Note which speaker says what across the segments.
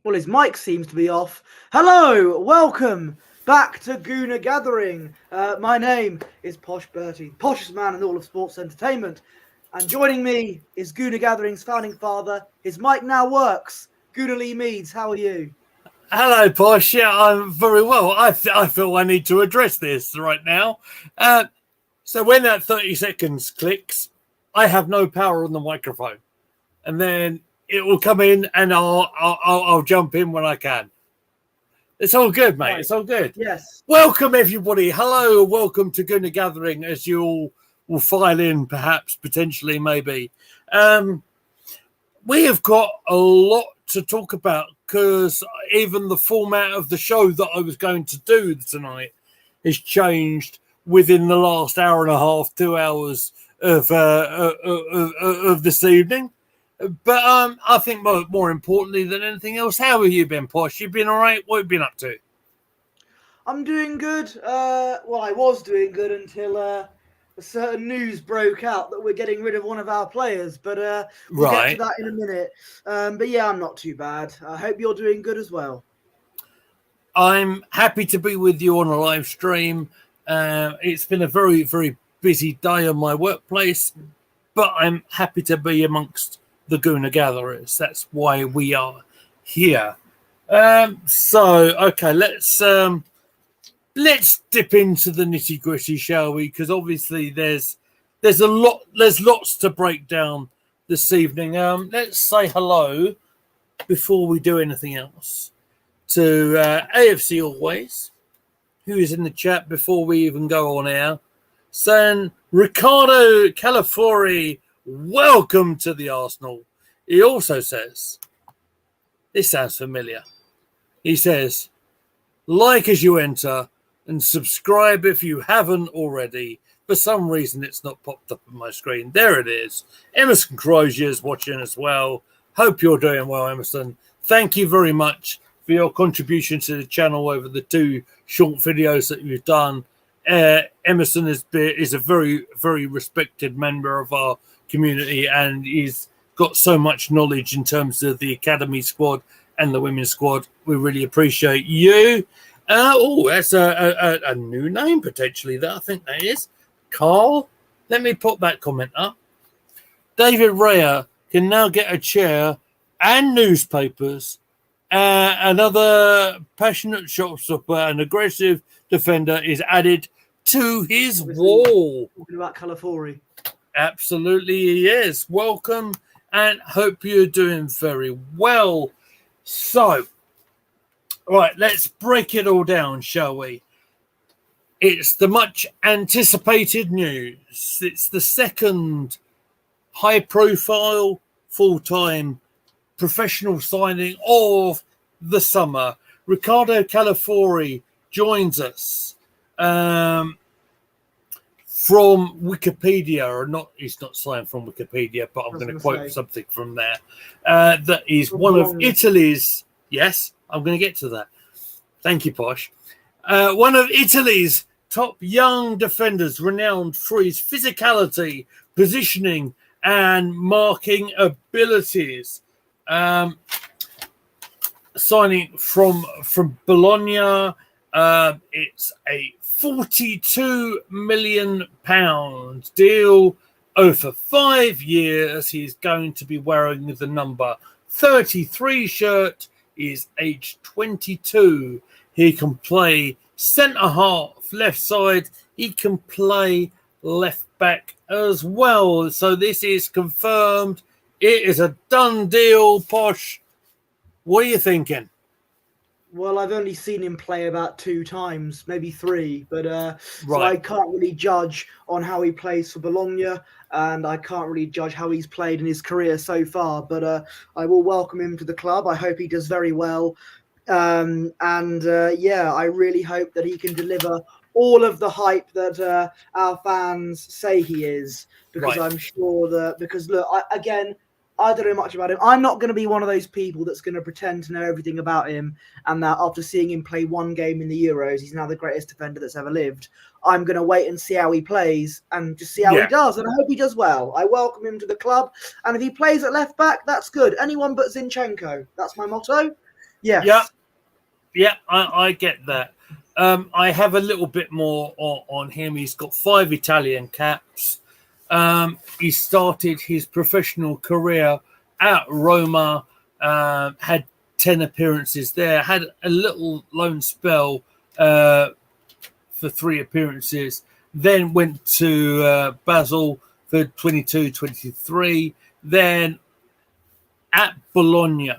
Speaker 1: Well, his mic seems to be off. Hello, welcome back to Gooner Gathering. My name is Posh Bertie, poshest man in all of sports entertainment. And joining me is Gooner Gathering's founding father. His mic now works. Gooner Lee Meads, how are you?
Speaker 2: Hello, Posh. Yeah, I'm very well. I feel I need to address this right now. So when that 30 seconds clicks, I have no power on the microphone. And then it will come in and I'll jump in when I can. It's all good, mate. Right. It's all good.
Speaker 1: Yes.
Speaker 2: Welcome, everybody. Hello, welcome to Gooner Gathering, as you all will file in, perhaps, potentially, maybe. We have got a lot to talk about because even the format of the show that I was going to do tonight has changed within the last hour and a half, 2 hours of this evening. But I think more importantly than anything else, how have you been, Posh? You been all right? What have you been up to?
Speaker 1: I'm doing good. Well, I was doing good until a certain news broke out that we're getting rid of one of our players. But we'll get to that in a minute. But yeah, I'm not too bad. I hope you're doing good as well.
Speaker 2: I'm happy to be with you on a live stream. It's been a very, very busy day on my workplace, but I'm happy to be amongst the Gooner Gatherers. That's why we are here. Okay, let's dip into the nitty gritty, shall we? Because obviously there's lots to break down this evening. Let's say hello before we do anything else to AFC Always, who is in the chat before we even go on air, saying Ricardo Calafiori, welcome to the Arsenal. He also says, this sounds familiar. He says, like as you enter and subscribe if you haven't already. For some reason, it's not popped up on my screen. There it is. Emerson Crozier is watching as well. Hope you're doing well, Emerson. Thank you very much for your contribution to the channel over the 2 short videos that you've done. Emerson is a very, very respected member of our community, and he's got so much knowledge in terms of the academy squad and the women's squad. We really appreciate you. That's a new name potentially. That I think that is Carl. Let me put that comment up. David Raya can now get a chair and newspapers. Another passionate shot stopper and aggressive defender is added to his wall.
Speaker 1: Talking about Calafiori.
Speaker 2: Absolutely, he is. Welcome, and hope you're doing very well. So, right, let's break it all down, shall we? It's the much anticipated news. It's the second high-profile, full-time professional signing of the summer. Ricardo Calafiori joins us from Wikipedia, or not. He's not signed from Wikipedia, but I'm going to quote something from there. That is one of Italy's. Yes, I'm going to get to that. Thank you, Posh. One of Italy's top young defenders, renowned for his physicality, positioning, and marking abilities. Signing from Bologna. It's a £42 million deal over 5 years. He's going to be wearing the number 33 shirt. He's age 22. He can play centre half, left side. He can play left back as well. So this is confirmed. It is a done deal, Posh. What are you thinking?
Speaker 1: Well, I've only seen him play about 2 times, maybe 3, but so I can't really judge on how he plays for Bologna, and I can't really judge how he's played in his career so far, but I will welcome him to the club. I hope he does very well, yeah, I really hope that he can deliver all of the hype that our fans say he is, because I'm sure that, because look, I don't know much about him. I'm not going to be one of those people that's going to pretend to know everything about him, and that after seeing him play 1 game in the Euros, he's now the greatest defender that's ever lived. I'm going to wait and see how he plays and just see how he does, and I hope he does well. I welcome him to the club, and if he plays at left back, that's good. Anyone but Zinchenko. That's my motto. Yes.
Speaker 2: Yeah, I get that. I have a little bit more on him. He's got 5 Italian caps. He started his professional career at Roma, had 10 appearances there, had a little loan spell for 3 appearances, then went to Basel for 22-23, then at Bologna.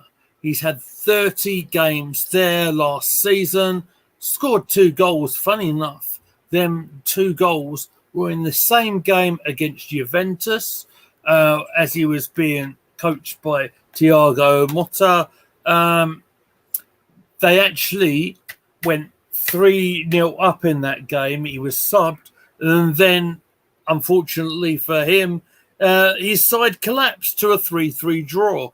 Speaker 2: He's had 30 games there last season, scored 2 goals. Funny enough, them 2 goals were in the same game against Juventus as he was being coached by Thiago Motta. They actually went 3-0 up in that game. He was subbed, and then, unfortunately for him, his side collapsed to a 3-3 draw.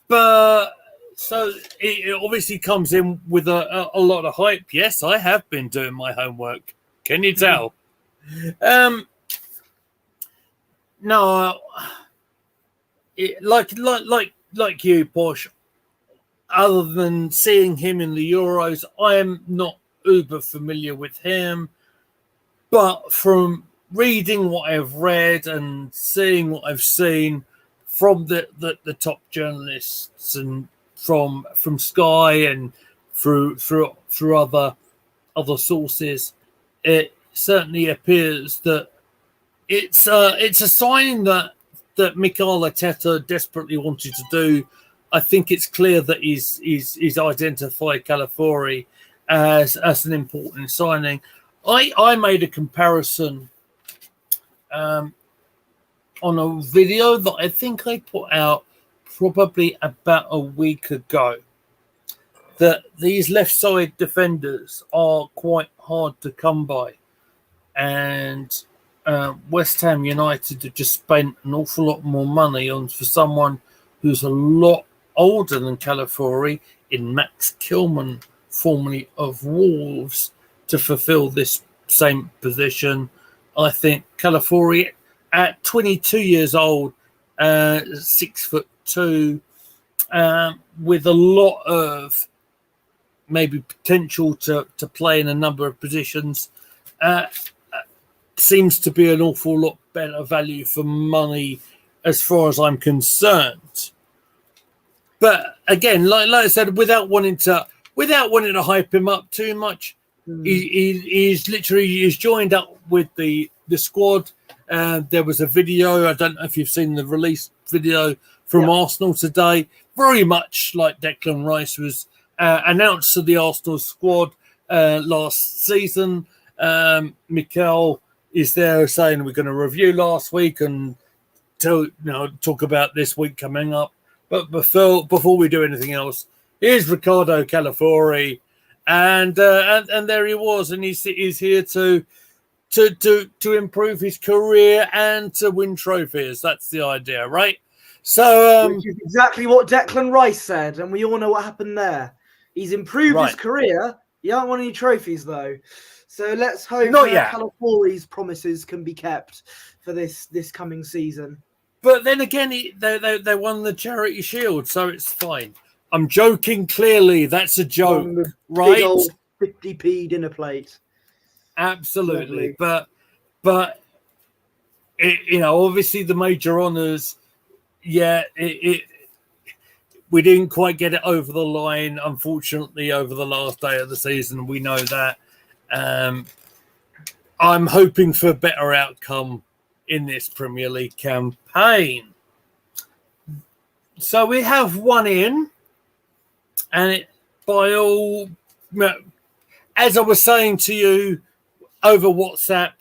Speaker 2: But so it obviously comes in with a lot of hype. Yes, I have been doing my homework. Can you tell? No, like you, Posh. Other than seeing him in the Euros, I am not uber familiar with him. But from reading what I've read and seeing what I've seen from the top journalists and from Sky and through other sources, it certainly appears that it's a signing that Mikel Arteta desperately wanted to do. I think it's clear that he's identified Calafiori as an important signing. I made a comparison on a video that I think I put out probably about a week ago, that these left side defenders are quite hard to come by, and West Ham United have just spent an awful lot more money for someone who's a lot older than Calafiori in Max Kilman, formerly of Wolves, to fulfill this same position. I think Calafiori, at 22 years old, 6'2", with a lot of maybe potential to play in a number of positions, seems to be an awful lot better value for money as far as I'm concerned. But again, like I said, without wanting to hype him up too much, he's joined up with the squad. There was a video, I don't know if you've seen the release video from Arsenal today, very much like Declan Rice was announced to the Arsenal squad last season. Mikel is there saying we're going to review last week and talk about this week coming up. But before we do anything else, here's Riccardo Calafiori, and there he was, and he's here to improve his career and to win trophies. That's the idea, right? So
Speaker 1: which is exactly what Declan Rice said, and we all know what happened there. He's improved his career. He hasn't won any trophies though. So let's hope Calafiori's promises can be kept for this coming season.
Speaker 2: But then again, they won the Charity Shield, so it's fine. I'm joking. Clearly, that's a joke, right?
Speaker 1: Big old 50p dinner plate.
Speaker 2: Absolutely, lovely. but obviously the major honours. Yeah, we didn't quite get it over the line, unfortunately, over the last day of the season. We know that. I'm hoping for a better outcome in this Premier League campaign. So we have one in, and as I was saying to you over WhatsApp,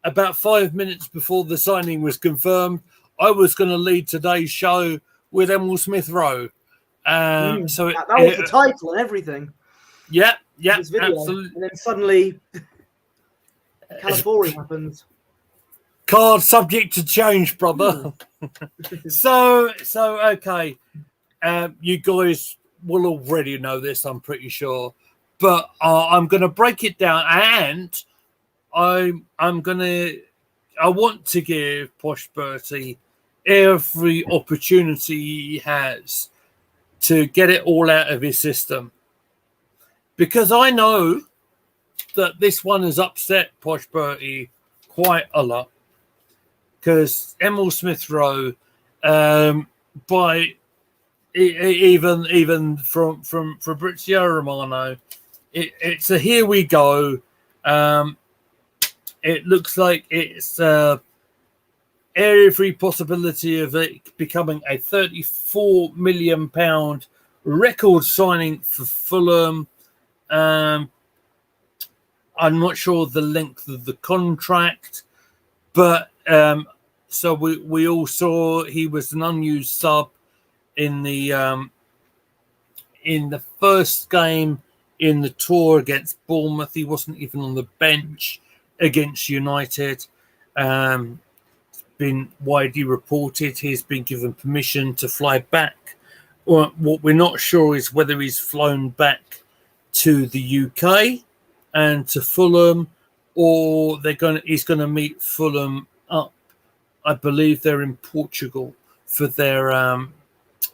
Speaker 2: about 5 minutes before the signing was confirmed, I was going to lead today's show with Emile Smith-Rowe. So
Speaker 1: that was the title and everything.
Speaker 2: Yeah, absolutely.
Speaker 1: And then suddenly, Calafiori happens.
Speaker 2: Card subject to change, brother. So okay. You guys will already know this, I'm pretty sure. But I'm going to break it down, and I want to give Posh Bertie every opportunity he has to get it all out of his system. Because I know that this one has upset Posh Bertie quite a lot. Because Emile Smith-Rowe, by even from Fabrizio Romano, it's a here we go. It looks like it's every possibility of it becoming a £34 million record signing for Fulham. I'm not sure the length of the contract, but so we all saw he was an unused sub in the first game in the tour against Bournemouth. He wasn't even on the bench against United. It's been widely reported he's been given permission to fly back. What we're not sure is whether he's flown back to the UK and to Fulham, or he's going to meet Fulham up. I believe they're in Portugal for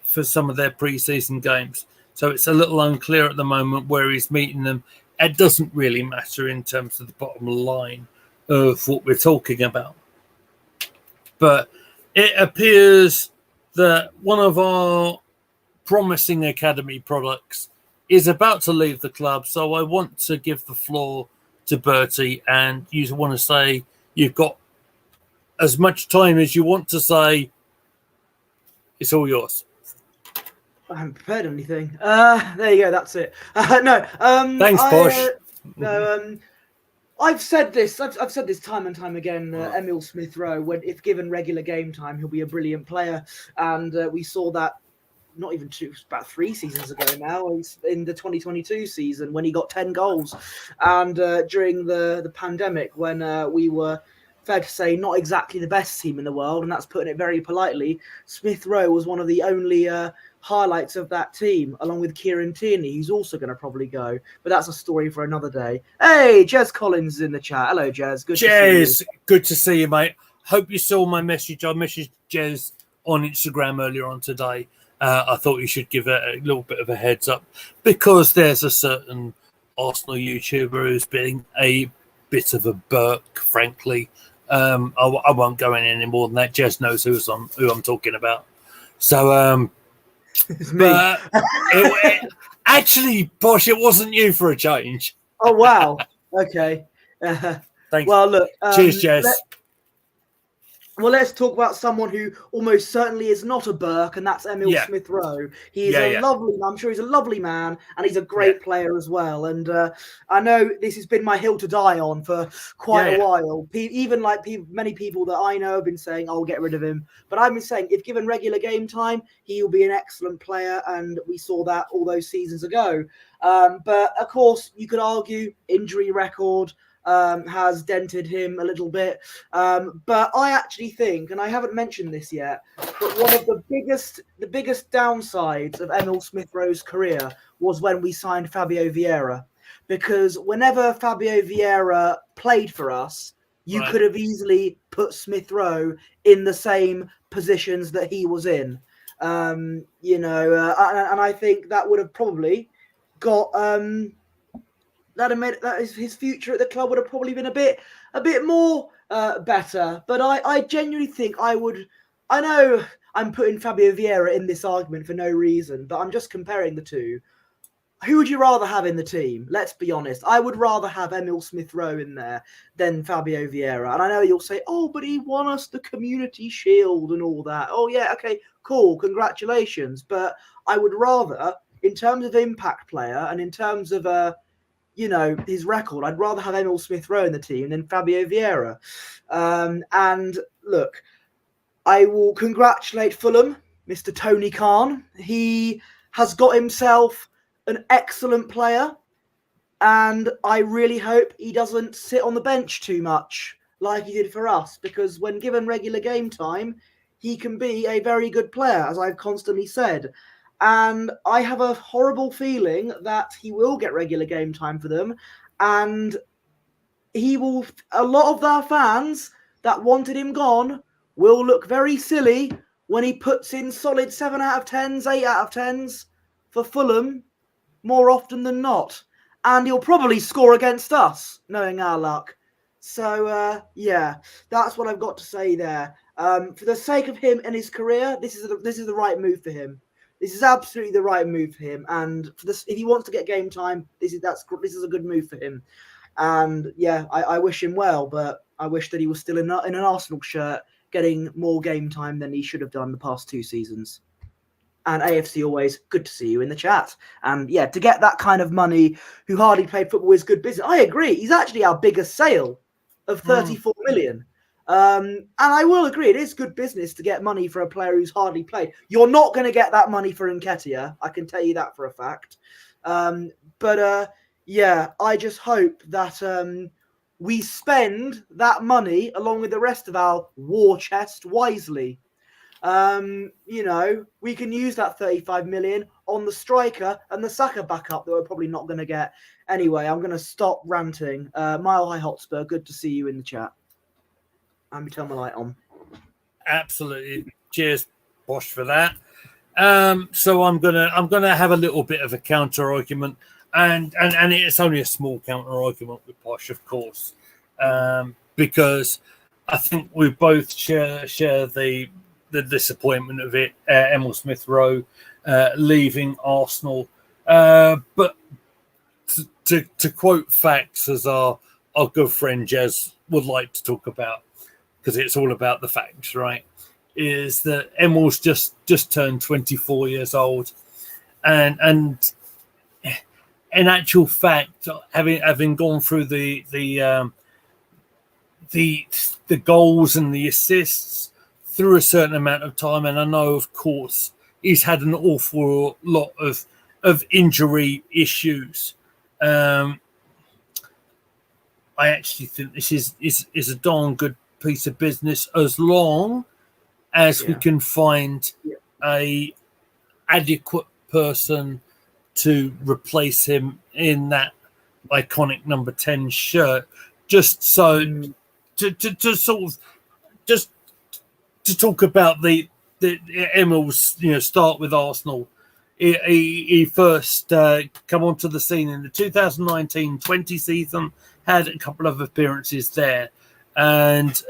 Speaker 2: for some of their pre-season games. So it's a little unclear at the moment where he's meeting them. It doesn't really matter in terms of the bottom line of what we're talking about. But it appears that one of our promising academy products is about to leave the club. So I want to give the floor to Bertie, and you want to say you've got as much time as you want to say. It's all yours.
Speaker 1: I haven't prepared anything. There you go. That's it. No.
Speaker 2: Thanks, Posh.
Speaker 1: I've said this. I've said this time and time again. Emile Smith-Rowe, if given regular game time, he'll be a brilliant player, and we saw that. Not even about 3 seasons ago now, in the 2022 season when he got 10 goals. And during the pandemic when we were, fair to say, not exactly the best team in the world, and that's putting it very politely, Smith-Rowe was one of the only highlights of that team, along with Kieran Tierney, who's also going to probably go. But that's a story for another day. Hey, Jez Collins is in the chat. Hello, Jez. Good to see you.
Speaker 2: Good to see you, mate. Hope you saw my message. I messaged Jez on Instagram earlier on today. I thought you should give it a little bit of a heads up because there's a certain Arsenal YouTuber who's being a bit of a Burke, frankly. I won't go in any more than that. Jez knows who I'm talking about. So,
Speaker 1: it's me.
Speaker 2: Actually, Posh, it wasn't you for a change.
Speaker 1: Oh, wow. Okay.
Speaker 2: Thanks.
Speaker 1: Well, look.
Speaker 2: Cheers, Jez.
Speaker 1: Let's talk about someone who almost certainly is not a Burke, and that's Emile Smith-Rowe. He is lovely. I'm sure he's a lovely man, and he's a great player as well. And I know this has been my hill to die on for quite a while. Even many people that I know have been saying, "Oh, get rid of him." But I've been saying, if given regular game time, he will be an excellent player, and we saw that all those seasons ago. But of course, you could argue injury record has dented him a little bit. But I actually think, and I haven't mentioned this yet, but one of the biggest downsides of Emile Smith-Rowe's career was when we signed Fabio Vieira. Because whenever Fabio Vieira played for us, you could have easily put Smith-Rowe in the same positions that he was in. And I think that would have probably got... his future at the club would have probably been a bit more better. But I genuinely think I would. I know I'm putting Fabio Vieira in this argument for no reason, but I'm just comparing the two. Who would you rather have in the team? Let's be honest. I would rather have Emile Smith-Rowe in there than Fabio Vieira. And I know you'll say, "Oh, but he won us the Community Shield and all that." Oh yeah, okay, cool, congratulations. But I would rather, in terms of impact player and in terms of his record, I'd rather have Emile Smith-Rowe in the team than Fabio Vieira. And look, I will congratulate Fulham, Mr. Tony Khan. He has got himself an excellent player, and I really hope he doesn't sit on the bench too much like he did for us, because when given regular game time, he can be a very good player, as I've constantly said. And I have a horrible feeling that he will get regular game time for them. And a lot of our fans that wanted him gone will look very silly when he puts in solid 7 out of 10s, 8 out of 10s. for Fulham more often than not. And he'll probably score against us, knowing our luck. So, yeah, that's what I've got to say there. For the sake of him and his career, this is the right move for him. This is absolutely the right move for him. And for this, if he wants to get game time, this is a good move for him. And yeah, I wish him well, but I wish that he was still in an Arsenal shirt, getting more game time than he should have done the past 2 seasons. And AFC always, good to see you in the chat. And yeah, to get that kind of money, who hardly played football, is good business. I agree. He's actually our biggest sale of 34 million. And I will agree, it is good business to get money for a player who's hardly played. You're not going to get that money for Nketiah. I can tell you that for a fact. Yeah, I just hope that we spend that money along with the rest of our war chest wisely. We can use that 35 million on the striker and the Saka backup that we're probably not going to get. Anyway, I'm going to stop ranting. Mile High Hotspur, good to see you in the chat. Let me turn my light on.
Speaker 2: Absolutely. Cheers, Bosch, for that. So I'm gonna have a little bit of a counter argument, and it's only a small counter argument with Bosch, of course, because I think we both share the disappointment of it. Emile Smith-Rowe leaving Arsenal, but to quote facts, as our good friend Jez would like to talk about, because it's all about the facts, right? Is that Emile's just turned 24 years old, and in actual fact, having gone through the goals and the assists through a certain amount of time, and I know, of course, he's had an awful lot of injury issues. I actually think this is a darn good piece of business, as long as we can find a adequate person to replace him in that iconic number 10 shirt, just so to sort of just to talk about the Emile's start with Arsenal. He first come onto the scene in the 2019-20 season, had a couple of appearances there, and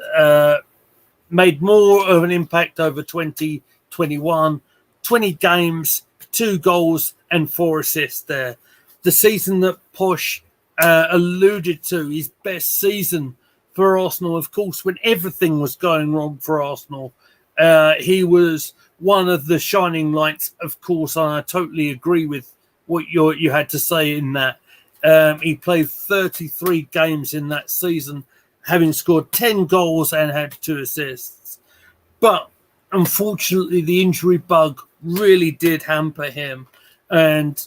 Speaker 2: made more of an impact over 2021, 20 games, 2 goals and 4 assists there. The season that Posh alluded to, his best season for Arsenal, of course, when everything was going wrong for Arsenal. He was one of the shining lights, of course, and I totally agree with what you had to say in that. He played 33 games in that season, having scored 10 goals and had 2 assists. But unfortunately, the injury bug really did hamper him. And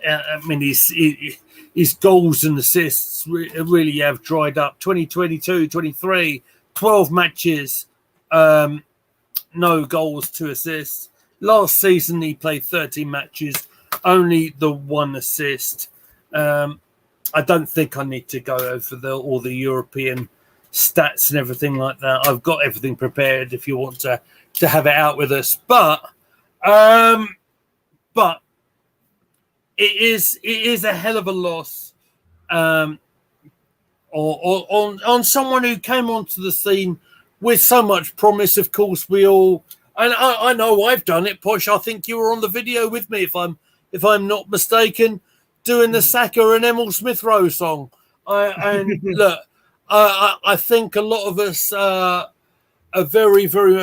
Speaker 2: I mean, his goals and assists really have dried up. 2022-23, 12 matches, no goals, 2 assists. Last season, he played 13 matches, only the 1 assist. I don't think I need to go over all the European stats and everything like that. I've got everything prepared if you want to have it out with us. But it is a hell of a loss on someone who came onto the scene with so much promise. Of course, we all, and I know I've done it. Posh, I think you were on the video with me, if I'm not mistaken, doing the Saka and Emile Smith-Rowe song. Look, I think a lot of us are very, very,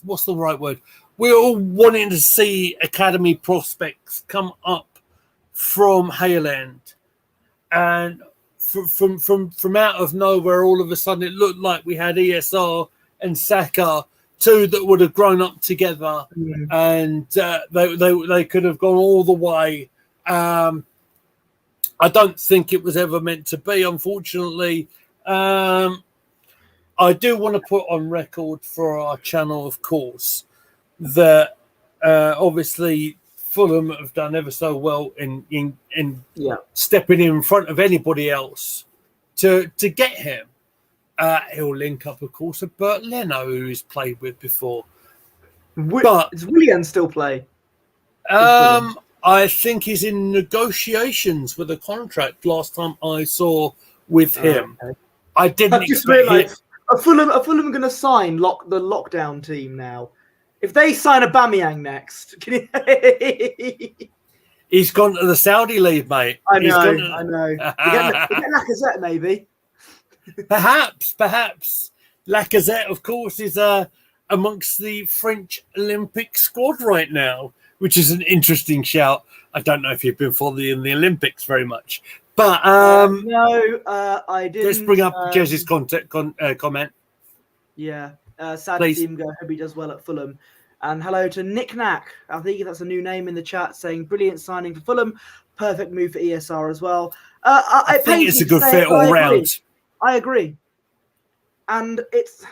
Speaker 2: what's the right word? We're all wanting to see academy prospects come up from Hayland. And from out of nowhere, all of a sudden, it looked like we had ESR and Saka, 2 that would have grown up together, and they could have gone all the way. I don't think it was ever meant to be, unfortunately. I do want to put on record for our channel, of course, that obviously Fulham have done ever so well in stepping in front of anybody else to get him. He'll link up, of course, with Bert Leno, who he's played with before. But
Speaker 1: does Willian still play?
Speaker 2: I think he's in negotiations with a contract. Last time I saw with him,
Speaker 1: Okay.
Speaker 2: I didn't
Speaker 1: I've just
Speaker 2: expect
Speaker 1: realised are Fulham going to sign the lockdown team now? If they sign a Aubameyang next,
Speaker 2: he's gone to the Saudi league, mate.
Speaker 1: I know. They get Lacazette, maybe.
Speaker 2: Perhaps. Lacazette, of course, is amongst the French Olympic squad right now, which is an interesting shout. I don't know if you've been following the Olympics very much, but
Speaker 1: no, I didn't.
Speaker 2: Let's bring up Jez's comment.
Speaker 1: Yeah, sad to see him go. Hope he does well at Fulham. And hello to Nick Knack. I think that's a new name in the chat, saying brilliant signing for Fulham. Perfect move for ESR as well.
Speaker 2: I think it's a good fit all round.
Speaker 1: I agree. And it's,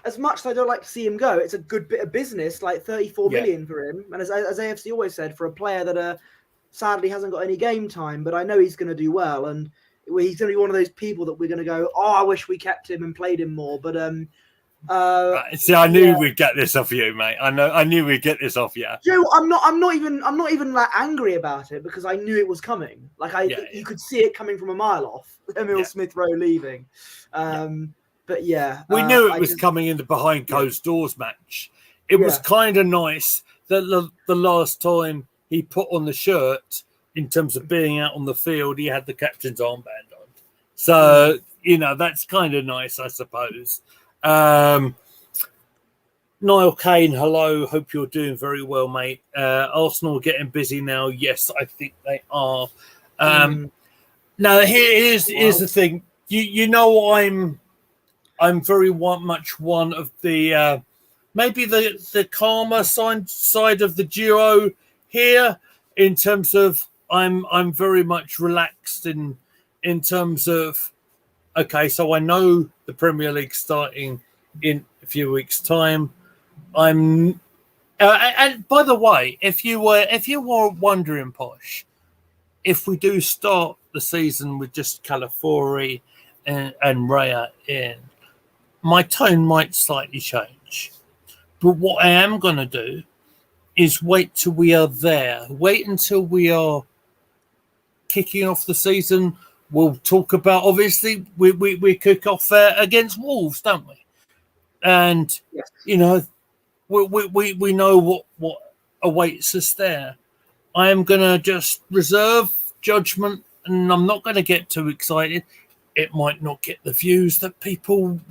Speaker 1: as much as I don't like to see him go, it's a good bit of business, like 34 million for him. And as AFC always said, for a player that sadly hasn't got any game time, but I know he's going to do well. And he's going to be one of those people that we're going to go, oh, I wish we kept him and played him more. But
Speaker 2: see, I knew we'd get this off you, mate. I knew we'd get this off you.
Speaker 1: Joe, I'm not even like angry about it because I knew it was coming. Like you could see it coming from a mile off. Emile Smith-Rowe leaving. But yeah,
Speaker 2: we knew it was coming in the behind closed doors match. It was kind of nice that the last time he put on the shirt, in terms of being out on the field, he had the captain's armband on. So that's kind of nice, I suppose. Niall Kane, hello. Hope you're doing very well, mate. Arsenal are getting busy now. Yes, I think they are. Now, here's the thing. I'm very much one of the maybe the calmer side of the duo here, in terms of I'm very much relaxed in terms of, okay, so I know the Premier League starting in a few weeks' time. And by the way, if you were wondering, Posh, if we do start the season with just Calafiori and Raya in, my tone might slightly change. But what I am going to do is wait till we are there. Wait until we are kicking off the season. We'll talk about, obviously, we kick off against Wolves, don't we? And, we know what awaits us there. I am going to just reserve judgment, and I'm not going to get too excited. It might not get the views that people,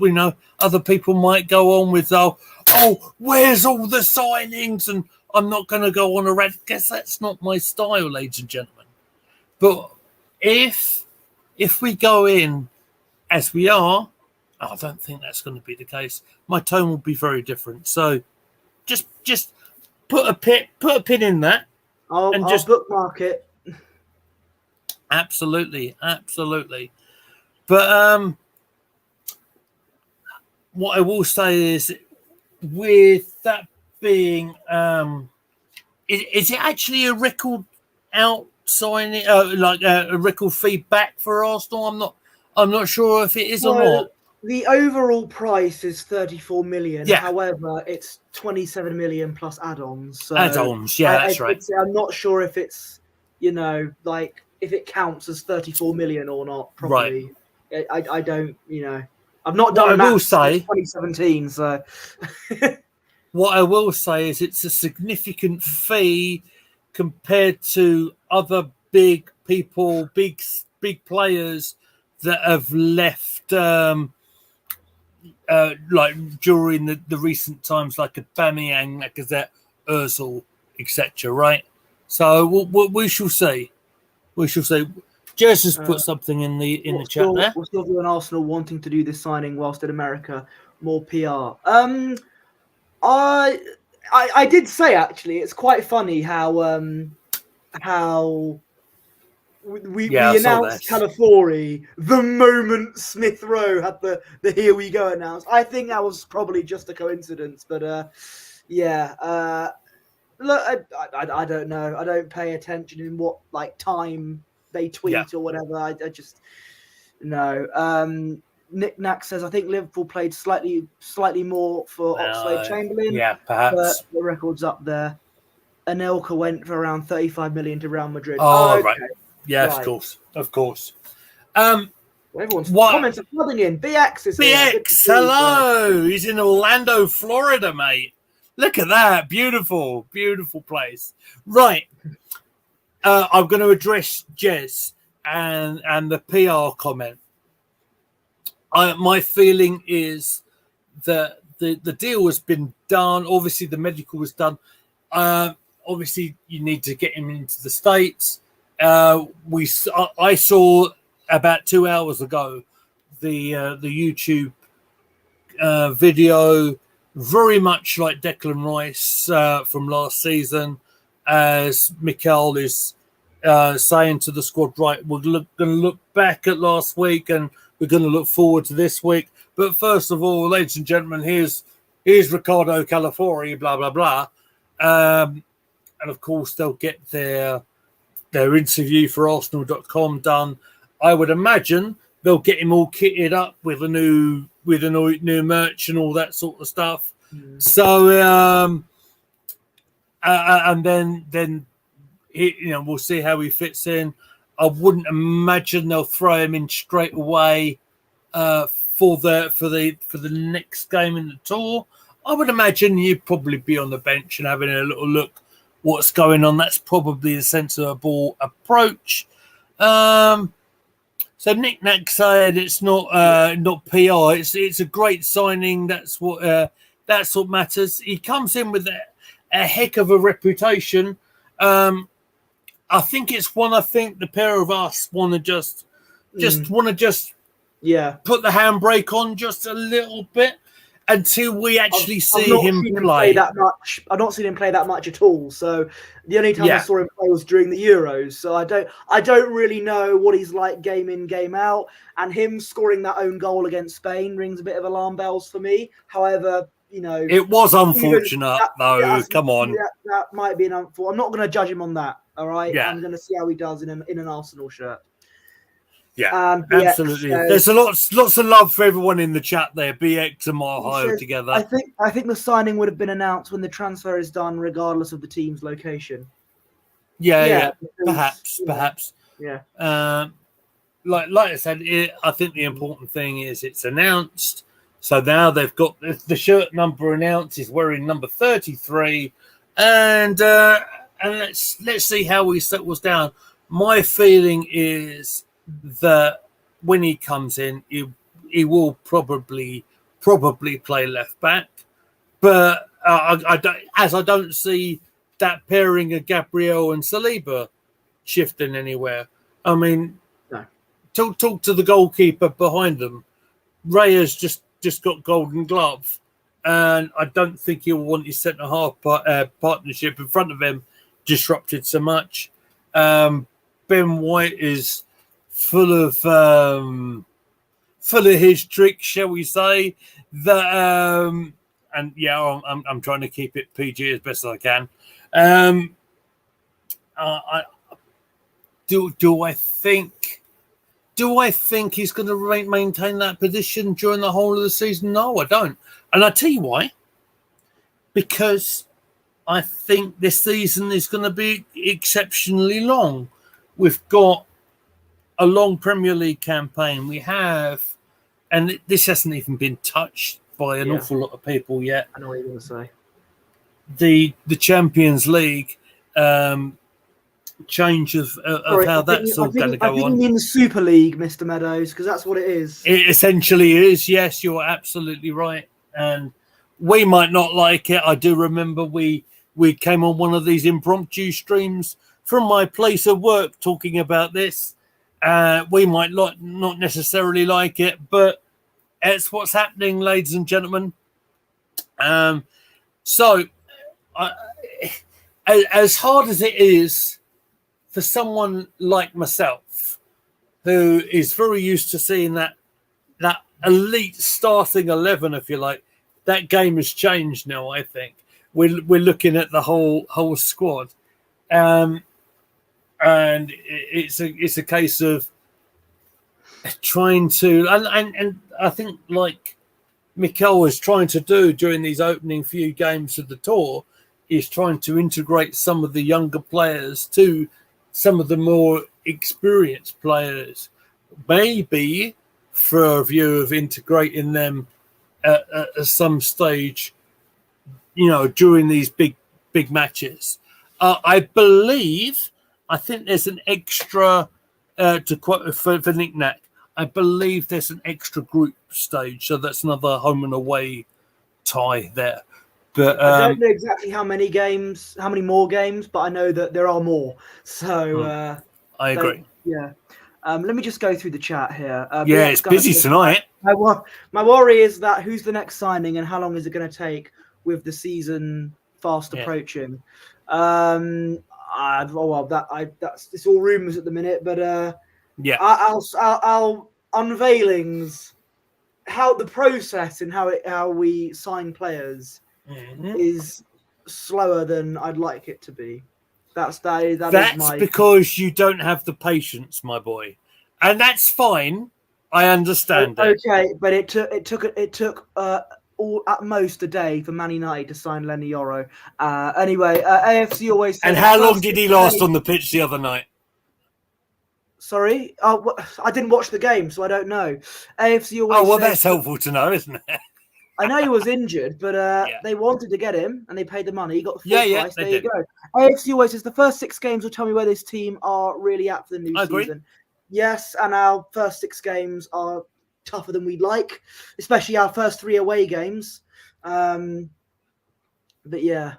Speaker 2: other people might go on with, oh, where's all the signings? And I'm not going to go on a rant, because that's not my style, ladies and gentlemen. But if we go in as we are, I don't think that's going to be the case. My tone will be very different. So just put a pin in that.
Speaker 1: I'll just bookmark it.
Speaker 2: Absolutely. But what I will say is, with that being, is it actually a record out signing, like a record feedback for Arsenal? I'm not sure if it is or not.
Speaker 1: The overall price is 34 million.
Speaker 2: Yeah.
Speaker 1: However, it's 27 million plus add-ons. So
Speaker 2: add-ons, yeah, that's right.
Speaker 1: I'm not sure if it's, like if it counts as 34 million or not. Probably. Right. I don't, I've not done that since 2017. So
Speaker 2: what I will say is it's a significant fee compared to other big people, big players that have left, like during the recent times, like Aubameyang, Lacazette, Ozil, etc. Right? So we shall see. Jez has put something in the chat there.
Speaker 1: We're still doing Arsenal wanting to do this signing whilst in America. More PR. I did say, actually, it's quite funny how we announced Calafiori the moment Smith-Rowe had the "Here we go" announced. I think that was probably just a coincidence, but look, I don't know. I don't pay attention in what time they tweet or whatever. I just no. Nick Nack says, I think Liverpool played slightly more for Oxlade-Chamberlain.
Speaker 2: Yeah, perhaps.
Speaker 1: But the record's up there. Anelka went for around 35 million to Real Madrid.
Speaker 2: Oh, okay. Right. Yeah, right. Of course.
Speaker 1: Everyone's comments are flooding in. BX is here.
Speaker 2: BX, hello. He's in Orlando, Florida, mate. Look at that. Beautiful, beautiful place. Right. I'm going to address Jez and the PR comment. My feeling is that the deal has been done. Obviously, the medical was done. Obviously, you need to get him into the States. I saw about 2 hours ago the YouTube video, very much like Declan Rice from last season, as Mikel is saying to the squad, right, we're going to look back at last week and we're going to look forward to this week. But first of all, ladies and gentlemen, here's Ricardo Calafiori, blah, blah, blah. And of course, they'll get their interview for Arsenal.com done. I would imagine they'll get him all kitted up with a new merch and all that sort of stuff. Mm. So, and then we'll see how he fits in. I wouldn't imagine they'll throw him in straight away for the next game in the tour. I would imagine you'd probably be on the bench and having a little look what's going on. That's probably the sensible approach. So Nick Nack said it's not PR. It's a great signing. That's what matters. He comes in with a heck of a reputation. I think the pair of us want to just put the handbrake on just a little bit until we actually see him play
Speaker 1: that much. I've not seen him play that much at all. So the only time I saw him play was during the Euros. So I don't really know what he's like game in, game out. And him scoring that own goal against Spain rings a bit of alarm bells for me. However,
Speaker 2: it was unfortunate though. Come on,
Speaker 1: that might be an unfortunate. I'm not going to judge him on that. All right, I'm going to see how he does in an Arsenal shirt.
Speaker 2: Yeah, absolutely. There's lots of love for everyone in the chat there. BX and Marho together.
Speaker 1: I think the signing would have been announced when the transfer is done, regardless of the team's location.
Speaker 2: Yeah. Perhaps.
Speaker 1: Yeah.
Speaker 2: Like I said, I think the important thing is it's announced. So now they've got the shirt number announced. He's wearing number 33, and let's see how he settles down. My feeling is that when he comes in, he will probably play left back, but I don't see that pairing of Gabriel and Saliba shifting anywhere. I mean,
Speaker 1: no.
Speaker 2: Talk to the goalkeeper behind them. Raya's just got Golden Glove, and I don't think he'll want his centre half partnership in front of him disrupted so much. Ben White is full of his tricks, shall we say? That and yeah, I'm trying to keep it PG as best as I can. Do I think he's going to maintain that position during the whole of the season? No, I don't. And I tell you why. Because I think this season is going to be exceptionally long. We've got a long Premier League campaign. We have, and this hasn't even been touched by an awful lot of people yet.
Speaker 1: I know what you're going to say.
Speaker 2: The Champions League change of how that's all going to go on.
Speaker 1: I think you mean the Super League, Mr. Meadows, because that's what it is.
Speaker 2: It essentially is. Yes, you're absolutely right. And we might not like it. I do remember we came on one of these impromptu streams from my place of work talking about this. We might not necessarily like it, but it's what's happening, ladies and gentlemen. So, as hard as it is for someone like myself, who is very used to seeing that elite starting 11, if you like, that game has changed now. I think we're looking at the whole squad, and it's a case of trying to, and I think like Mikel was trying to do during these opening few games of the tour, is trying to integrate some of the younger players to some of the more experienced players, maybe for a view of integrating them at some stage, during these big matches. I think there's an extra, to quote for Nick Nack, I believe there's an extra group stage, so that's another home and away tie there. But
Speaker 1: I don't know exactly how many more games, but I know that there are more. So
Speaker 2: I agree.
Speaker 1: Yeah. Let me just go through the chat here.
Speaker 2: It's busy tonight.
Speaker 1: My worry is that who's the next signing and how long is it going to take with the season fast approaching? That's it's all rumours at the minute, but I'll unveilings, how the process and how we sign players is slower than I'd like it to be. That's
Speaker 2: because you don't have the patience, my boy, and that's fine. I understand.
Speaker 1: Okay, but it took all at most a day for Man United to sign Lenny Yoro. Anyway, AFC always.
Speaker 2: And how long did he last on the pitch the other night?
Speaker 1: Sorry, I didn't watch the game, so I don't know. AFC always.
Speaker 2: Oh well, that's helpful to know, isn't it?
Speaker 1: I know he was injured, but they wanted to get him, and they paid the money. He got the full price. There you go. AFC always says the first 6 games will tell me where this team are really at for the new season. Yes, and our first 6 games are tougher than we'd like, especially our first 3 away games. But yeah.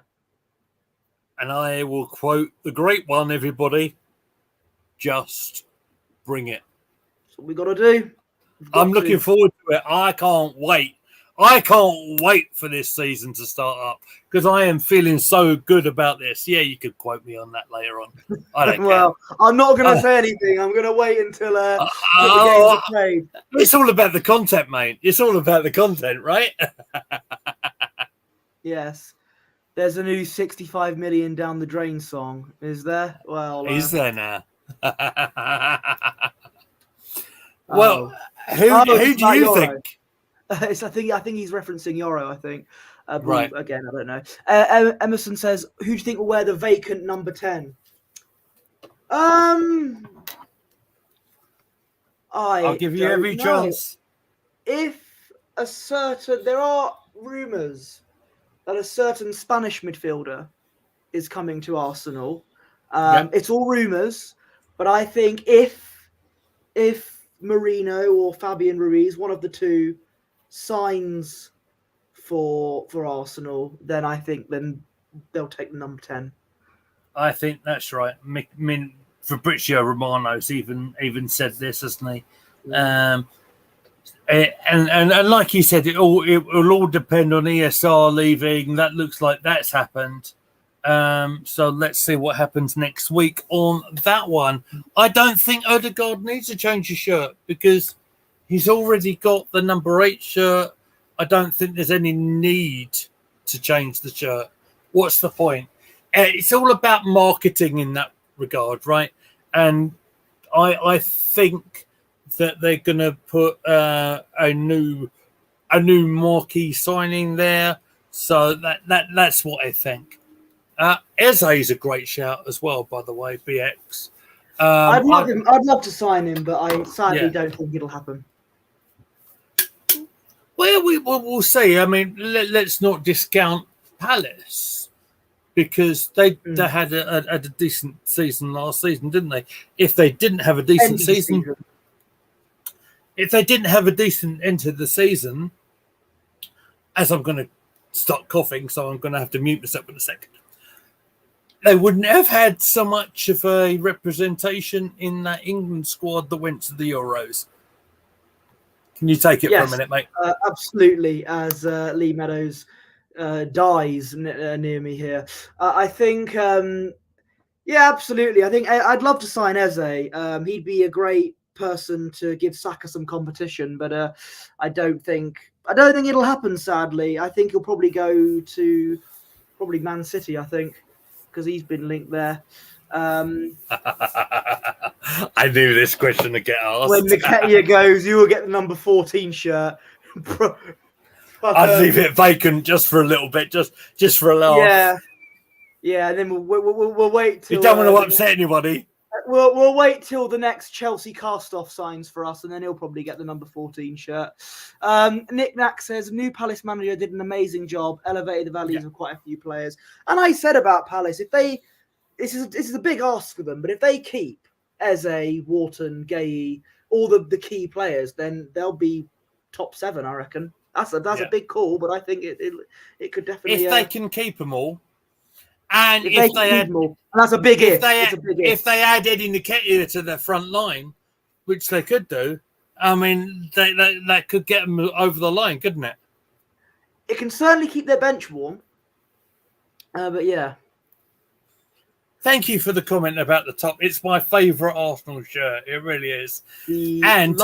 Speaker 2: And I will quote the great one, everybody. Just bring it.
Speaker 1: That's what we got to do.
Speaker 2: I'm looking forward to it. I can't wait. I can't wait for this season to start up because I am feeling so good about this. Yeah, you could quote me on that later on. I don't
Speaker 1: well, care. I'm not going to say anything. I'm going to wait until the games are played.
Speaker 2: It's all about the content, mate. It's all about the content, right?
Speaker 1: Yes. There's a new 65 million down the drain song. Is there? Well,
Speaker 2: is there now? Well, who do you think?
Speaker 1: I think he's referencing Yoro, I think.
Speaker 2: Right.
Speaker 1: Again, I don't know. Emerson says, who do you think will wear the vacant number 10?
Speaker 2: I'll give you every chance.
Speaker 1: If there are rumours that a certain Spanish midfielder is coming to Arsenal. It's all rumours, but I think if Marino or Fabian Ruiz, one of the two, signs for Arsenal, then I think they'll take the number 10.
Speaker 2: I think that's right. Fabrizio Romano's even said this, hasn't he? And like you said, it will all depend on ESR leaving. That looks like that's happened. So let's see what happens next week on that one. I don't think Odegaard needs to change his shirt because he's already got the number 8 shirt. I don't think there's any need to change the shirt. What's the point? It's all about marketing in that regard, right? And I think that they're going to put a new marquee signing there. So that's what I think. Eze is a great shout as well, by the way, BX.
Speaker 1: I'd love to sign him, but I sadly don't think it'll happen.
Speaker 2: Well, we'll see. I mean, let's not discount Palace because they had a decent season last season, didn't they? If they didn't have a decent season, if they didn't have a decent end to the season, as I'm going to start coughing, so I'm going to have to mute myself in a second. They wouldn't have had so much of a representation in that England squad that went to the Euros. Can you take it for a minute, mate?
Speaker 1: Absolutely. As Lee Meadows dies near me here, I think, absolutely. I think I'd love to sign Eze. He'd be a great person to give Saka some competition, but I don't think it'll happen. Sadly, I think he'll probably go to Man City. I think because he's been linked there.
Speaker 2: I knew this question would get asked.
Speaker 1: When Nketiah goes, you will get the number 14 shirt.
Speaker 2: I'd leave it vacant just for a little bit, just for a laugh.
Speaker 1: Yeah. And then we'll wait till
Speaker 2: you don't want to upset anybody.
Speaker 1: We'll wait till the next Chelsea cast-off signs for us, and then he'll probably get the number 14 shirt. Nick Knack says, new Palace manager did an amazing job, elevated the values of quite a few players. And I said about Palace, if they, this is a big ask for them, but if they keep Eze, Wharton, Gay, all the key players, then they'll be top 7, I reckon. That's a big call, but I think it could definitely.
Speaker 2: If they can keep them all. And
Speaker 1: if they had more, and that's a big if.
Speaker 2: If they add Eddie Nketiah to their front line, which they could do, I mean, that could get them over the line, couldn't it?
Speaker 1: It can certainly keep their bench warm. But yeah.
Speaker 2: Thank you for the comment about the top. It's my favourite Arsenal shirt. It really is.
Speaker 1: And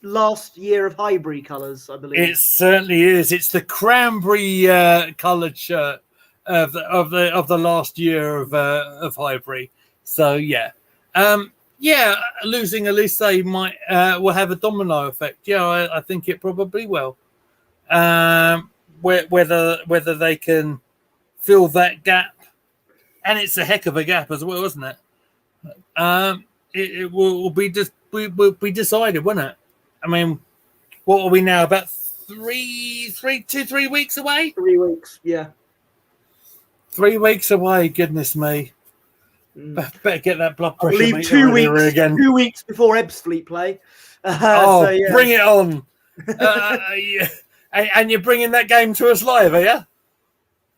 Speaker 1: last year of Highbury colours, I believe.
Speaker 2: It certainly is. It's the cranberry coloured shirt of the last year of Highbury. So yeah, losing Elise might will have a domino effect. Yeah, I think it probably will. Whether they can fill that gap, and it's a heck of a gap as well, isn't it? It will be decided, won't it? I mean, what are we now? About 3 weeks away?
Speaker 1: 3 weeks, yeah.
Speaker 2: 3 weeks away, goodness me. Better get that blood pressure.
Speaker 1: I believe 2 weeks again. 2 weeks before Ebbsfleet play.
Speaker 2: Bring it on. And you're bringing that game to us live, are you?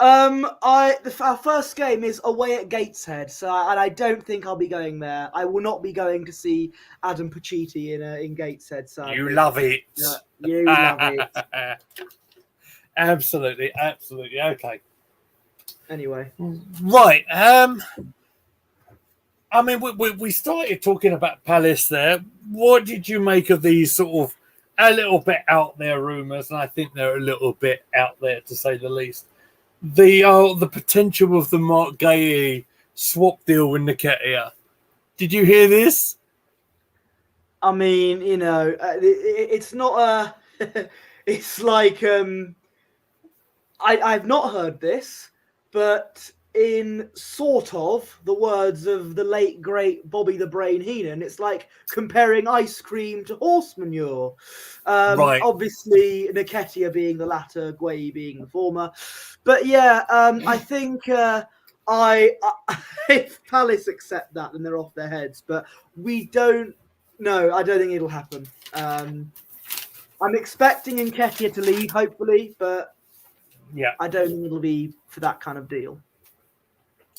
Speaker 1: Our first game is away at Gateshead, and I don't think I'll be going there. I will not be going to see Adam Pacitti in Gateshead. So
Speaker 2: you love it.
Speaker 1: You love it.
Speaker 2: Absolutely. Okay.
Speaker 1: Anyway,
Speaker 2: right. I mean, we started talking about Palace there. What did you make of these sort of a little bit out there rumours? And I think they're a little bit out there, to say the least. The potential of the Mark Gay swap deal with Nketiah. Did you hear this?
Speaker 1: I mean, it's not a. It's like I've not heard this. But in sort of the words of the late, great Bobby the Brain Heenan, it's like comparing ice cream to horse manure.
Speaker 2: Right.
Speaker 1: Obviously, Nketiah being the latter, Gueye being the former. But yeah, I think if Palace accept that, then they're off their heads. But we don't know. I don't think it'll happen. I'm expecting Nketiah to leave, hopefully, but
Speaker 2: yeah,
Speaker 1: I don't think it'll be for that kind of deal.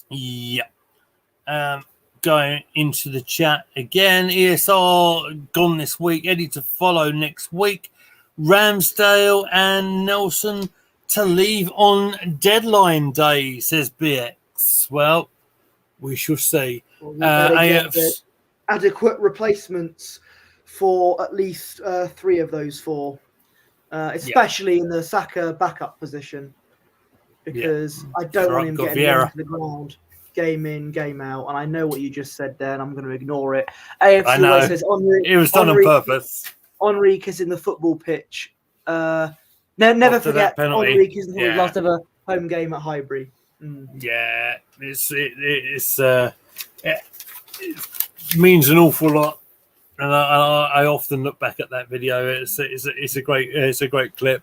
Speaker 2: Yeah. Going into the chat again. ESR gone this week. Eddie to follow next week. Ramsdale and Nelson to leave on deadline day, says BX. Well, we shall see.
Speaker 1: Well, adequate replacements for at least 3 of those 4. Especially in the Saka backup position, because I don't want him getting into the ground, game in, game out. And I know what you just said there, and I'm going to ignore it.
Speaker 2: I know.
Speaker 1: Says,
Speaker 2: it was done on purpose.
Speaker 1: Henri kissing the football pitch. Never forget Henri kissing the last ever home game at Highbury.
Speaker 2: Yeah, it means an awful lot. And I often look back at that video. It's a great clip.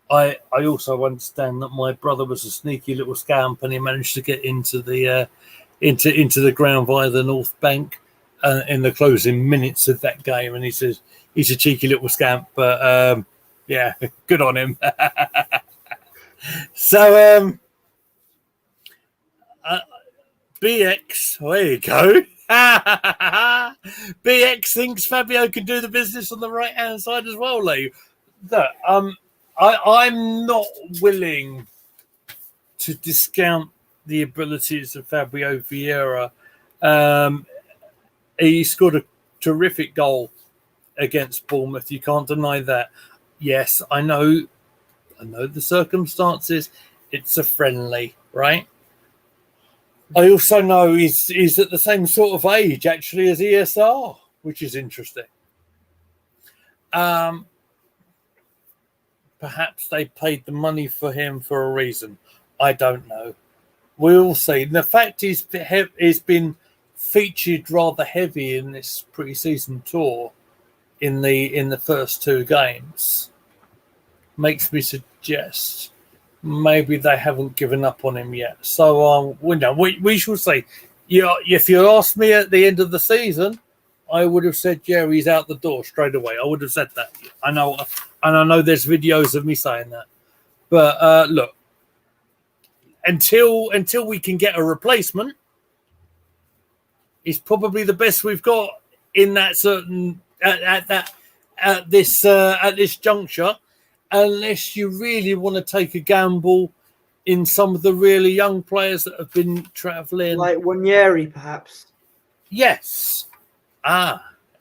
Speaker 2: I also understand that my brother was a sneaky little scamp, and he managed to get into the ground via the North Bank in the closing minutes of that game. And he says he's a cheeky little scamp, but yeah, good on him. So BX, there you go. BX thinks Fabio can do the business on the right hand side as well, Lee. Look, I'm not willing to discount the abilities of Fabio Vieira. He scored a terrific goal against Bournemouth. You can't deny that. Yes, I know the circumstances. It's a friendly, right? I also know he's at the same sort of age, actually, as ESR, which is interesting. Perhaps they paid the money for him for a reason. I don't know. We'll see. The fact he's been featured rather heavy in this pre-season tour in the first 2 games makes me suggest maybe they haven't given up on him yet. So we shall see. Yeah, if you asked me at the end of the season, I would have said, yeah, he's out the door straight away. I would have said that. I know, and I know there's videos of me saying that. But look, until we can get a replacement, he's probably the best we've got in that certain at this juncture. Unless you really want to take a gamble in some of the really young players that have been travelling.
Speaker 1: Like Wanyeri, perhaps.
Speaker 2: Yes.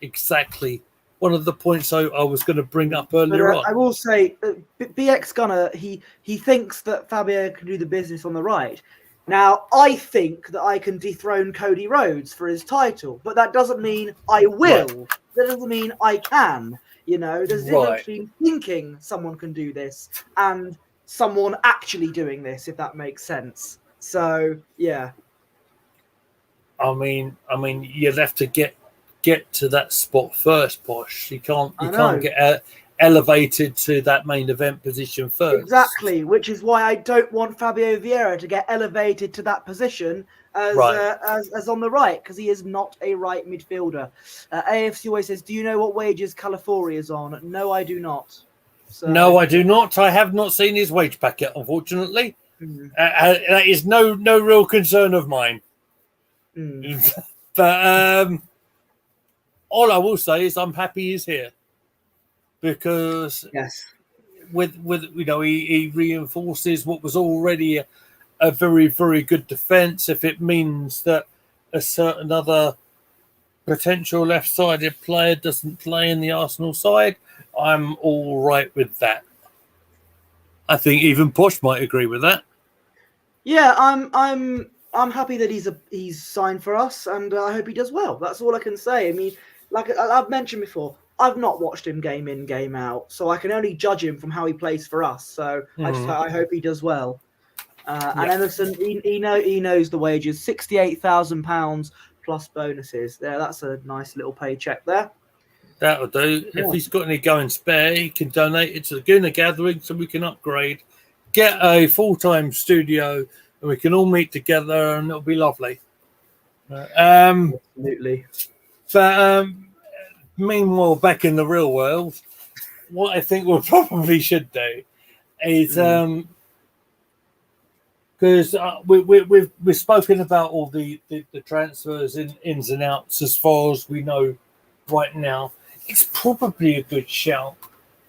Speaker 2: Exactly. One of the points I was going to bring up earlier on.
Speaker 1: I will say, BX Gunner, he thinks that Fabio can do the business on the right. Now, I think that I can dethrone Cody Rhodes for his title, but that doesn't mean I will. Right. That doesn't mean I can. You know, there's a difference between thinking someone can do this and someone actually doing this, if that makes sense. So, yeah.
Speaker 2: I mean, you'd have to get to that spot first, Posh. You can't get elevated to that main event position first.
Speaker 1: Exactly, which is why I don't want Fabio Vieira to get elevated to that position as on the right, because he is not a right midfielder. AFC always says, do you know what wages Calafiori is on? No, I do not. So,
Speaker 2: no, I do not. I have not seen his wage packet, unfortunately. That is no real concern of mine. But all I will say is I'm happy he's here, because with he reinforces what was already a very, very good defence. If it means that a certain other potential left-sided player doesn't play in the Arsenal side, I'm all right with that. I think even Posh might agree with that.
Speaker 1: Yeah, I'm happy that he's signed for us, and I hope he does well. That's all I can say. I mean, like I've mentioned before, I've not watched him game in, game out, so I can only judge him from how he plays for us. So I hope he does well. And Emerson, he knows the wages, £68,000 plus bonuses. There, that's a nice little paycheck there.
Speaker 2: That'll do. Yeah. If he's got any going spare, he can donate it to the Gooner Gathering so we can upgrade, get a full-time studio, and we can all meet together, and it'll be lovely.
Speaker 1: Absolutely.
Speaker 2: But meanwhile, back in the real world, what I think we probably should do is because we've spoken about all the transfers ins and outs as far as we know right now. It's probably a good shout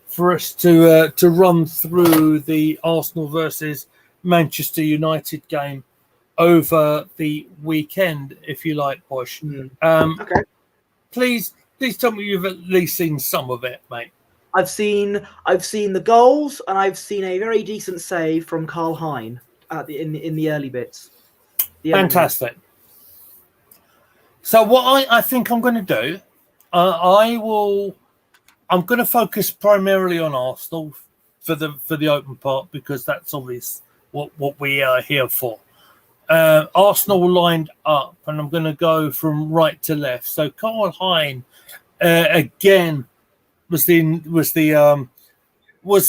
Speaker 2: for us to run through the Arsenal versus Manchester United game over the weekend, if you like, Bosch.
Speaker 1: Okay.
Speaker 2: Please tell me you've at least seen some of it, mate.
Speaker 1: I've seen the goals, and I've seen a very decent save from Karl Hein in the early bits.
Speaker 2: Fantastic. So what I think I'm going to do, I'm going to focus primarily on Arsenal for the open part, because that's obvious what we are here for. Arsenal lined up, and I'm going to go from right to left. So Karl Hein again was the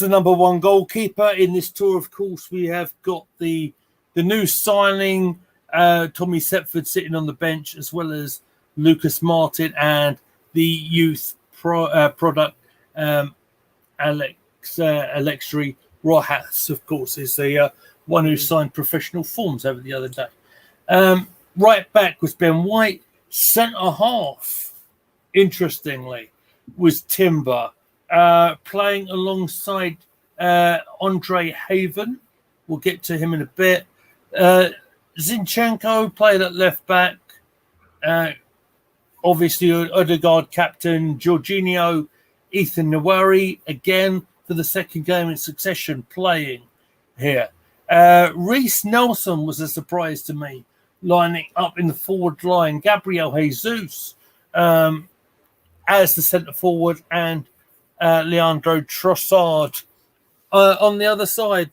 Speaker 2: number one goalkeeper in this tour. Of course, we have got the new signing, Tommy Setford, sitting on the bench, as well as Lucas Martin and the youth product, Alexei Rojas, of course, is the one who signed professional forms over the other day. Right back was Ben White. Centre half, interestingly, was Timber, playing alongside Andre Haven. We'll get to him in a bit. Zinchenko played at left back. Obviously, Odegaard captain, Jorginho, Ethan Nwaneri, again for the second game in succession, playing here. Reece Nelson was a surprise to me. lining up in the forward line. Gabriel Jesus as the centre forward, and Leandro Trossard on the other side.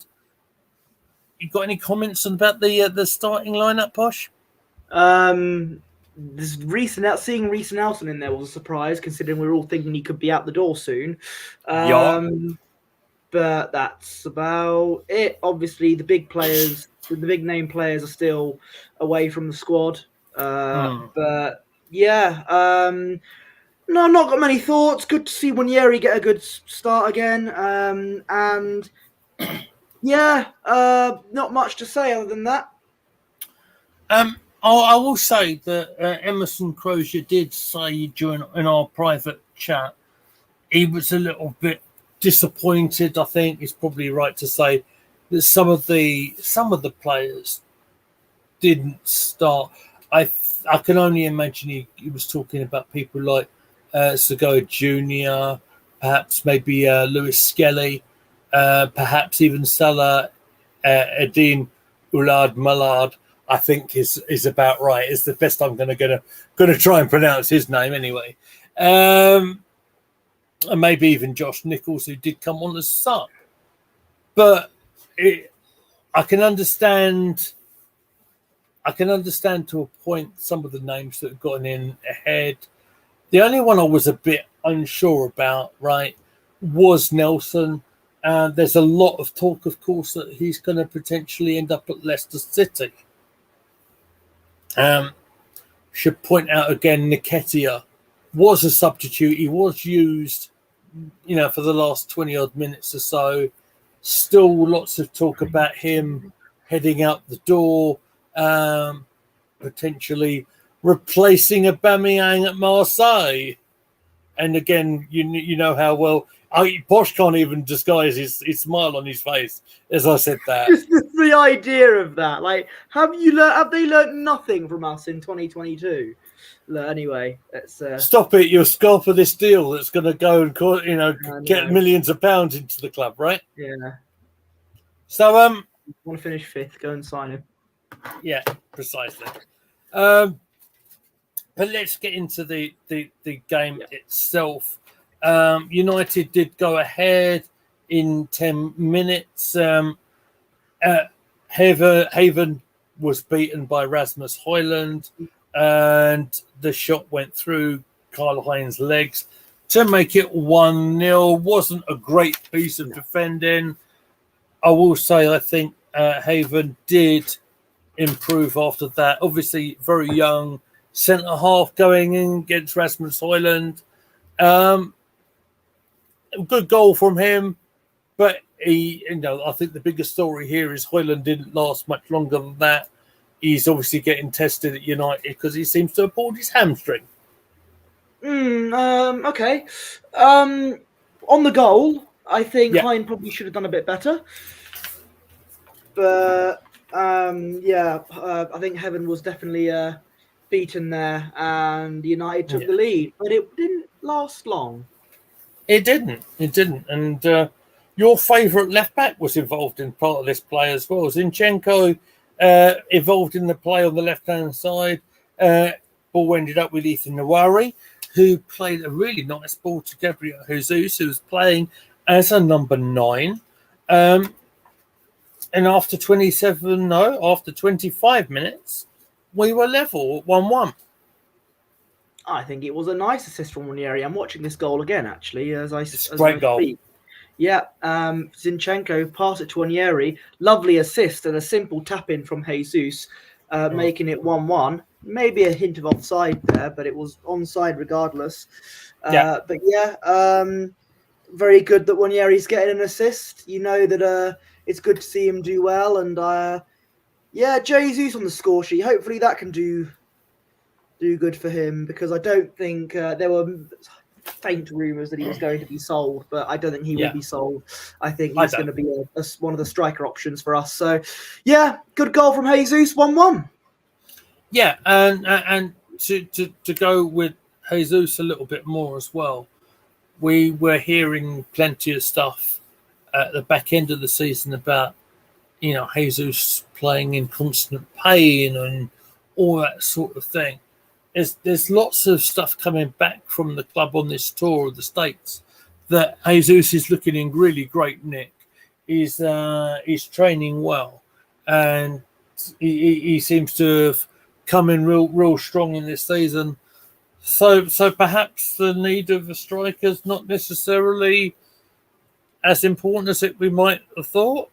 Speaker 2: You got any comments about the starting lineup, Posh?
Speaker 1: Seeing Reece Nelson in there was a surprise, considering we were all thinking he could be out the door soon. But that's about it. Obviously, the big players, the big name players, are still away from the squad. But yeah, no, I've not got many thoughts. Good to see Wanyeri get a good start again. And yeah, not much to say other than that.
Speaker 2: I will say that Emerson Crozier did say in our private chat he was a little bit disappointed. I think it's probably right to say that some of the players didn't start. I can only imagine he was talking about people like Segoe Jr., perhaps maybe Lewis Skelly, perhaps even Salah Eddine Oulad Malard. I think is about right. It's the best I'm gonna try and pronounce his name anyway. And maybe even Josh Nichols, who did come on as sub. But I can understand to a point some of the names that have gotten in ahead. The only one I was a bit unsure about, right, was Nelson. There's a lot of talk, of course, that he's going to potentially end up at Leicester City. Should point out again, Nketiah was a substitute. He was used, for the last 20 odd minutes or so. Still lots of talk about him heading out the door, potentially replacing Aubameyang at Marseille. And again, you know how well Posh can't even disguise his smile on his face as I said that.
Speaker 1: Just the idea of that, like, have they learned nothing from us in 2022? Anyway, let's
Speaker 2: stop it. You'll scarf for this deal that's going to go and get millions of pounds into the club, right?
Speaker 1: Yeah.
Speaker 2: So
Speaker 1: want to finish fifth? Go and sign him.
Speaker 2: Yeah, precisely. But let's get into the game itself. United did go ahead in 10 minutes. Haven was beaten by Rasmus Højlund, and the shot went through Kyle Hines' legs to make it 1-0. Wasn't a great piece of defending. I will say I think Haven did improve after that. Obviously, very young centre half going in against Rasmus Højlund. Good goal from him, but I think the biggest story here is Højlund didn't last much longer than that. He's obviously getting tested at United because he seems to have pulled his hamstring.
Speaker 1: Okay. On the goal, I think Hein probably should have done a bit better. But I think Heaven was definitely beaten there, and United took the lead, but it didn't last long.
Speaker 2: It didn't. And your favourite left back was involved in part of this play as well. Zinchenko involved in the play on the left hand side. Ball ended up with Ethan Nwaneri, who played a really nice ball to Gabriel Jesus, who was playing as a number 9. And after 25 minutes, we were level at 1-1.
Speaker 1: I think it was a nice assist from Wanyeri. I'm watching this goal again, actually, as I
Speaker 2: goal.
Speaker 1: Speak. Yeah, Zinchenko passed it to Wanyeri. Lovely assist and a simple tap-in from Jesus, making it 1-1. Maybe a hint of offside there, but it was onside regardless. But very good that Wanyeri's getting an assist. You know that it's good to see him do well. And Jesus on the score sheet. Hopefully that can do good for him, because I don't think there were faint rumours that he was going to be sold, but I don't think he will be sold. I think he's going to be one of the striker options for us. So, good goal from Jesus, 1-1.
Speaker 2: Yeah, and to go with Jesus a little bit more as well, we were hearing plenty of stuff at the back end of the season about, Jesus playing in constant pain and all that sort of thing. There's lots of stuff coming back from the club on this tour of the States that Jesus is looking in really great nick. He's training well, and he seems to have come in real strong in this season. So perhaps the need of a striker is not necessarily as important as we might have thought.